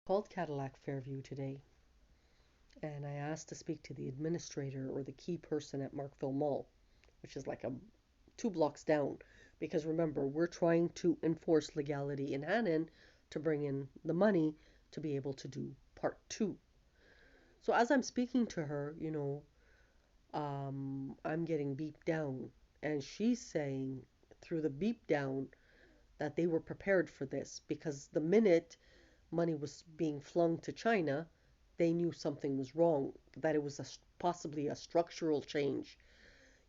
Called Cadillac Fairview today, and I asked to speak to the administrator or the key person at Markville Mall, which is like 2 blocks down. Because remember, we're trying to enforce legality in Hannon to bring in the money to be able to do part two. So as I'm speaking to her, I'm getting beeped down, and she's saying through the beep down that they were prepared for this because the minute money was being flung to China, they knew something was wrong, that it was possibly a structural change.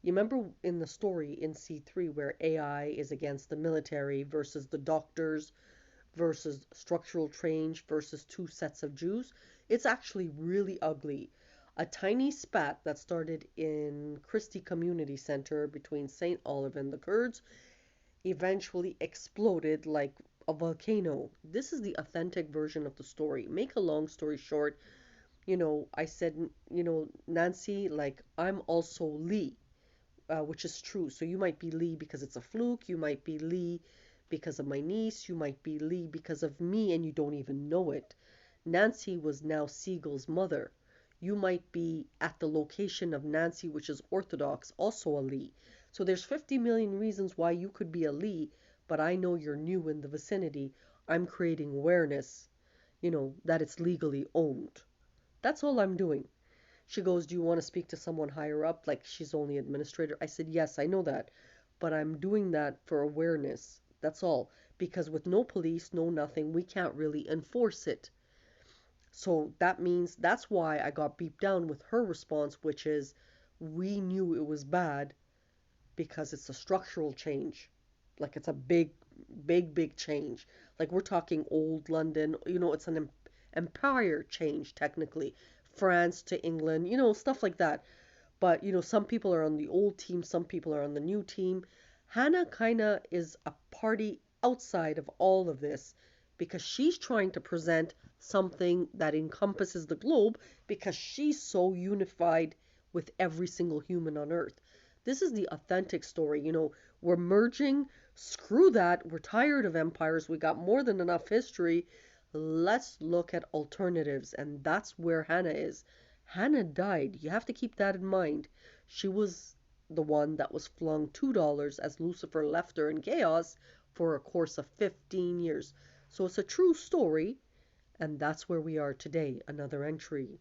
You remember in the story in C3 where AI is against the military versus the doctors versus structural change versus two sets of Jews? It's actually really ugly. A tiny spat that started in Christie Community Center between St. Olive and the Kurds eventually exploded like a volcano. This is the authentic version of the story. Make a long story short, I said, Nancy, like, I'm also Lee, which is true. So you might be Lee because it's a fluke. You might be Lee because of my niece. You might be Lee because of me, and you don't even know it. Nancy was now Seagull's mother. You might be at the location of Nancy, which is orthodox, also a Lee. So there's 50 million reasons why you could be a Lee, but I know you're new in the vicinity. I'm creating awareness, that it's legally owned. That's all I'm doing. She goes, do you want to speak to someone higher up? Like she's only administrator. I said, yes, I know that. But I'm doing that for awareness. That's all. Because with no police, no nothing, we can't really enforce it. So that means that's why I got beeped down with her response, which is, we knew it was bad because it's a structural change. Like it's a big, big, big change. Like we're talking old London, it's an empire change technically. France to England, stuff like that. But, some people are on the old team, some people are on the new team. Hannah kind of is a party outside of all of this because she's trying to present something that encompasses the globe because she's so unified with every single human on earth. This is the authentic story. We're merging. Screw that. We're tired of empires. We got more than enough history. Let's look at alternatives. And that's where Hannah is. Hannah died. You have to keep that in mind. She was the one that was flung $2 as Lucifer left her in chaos for a course of 15 years. So it's a true story. And that's where we are today. Another entry.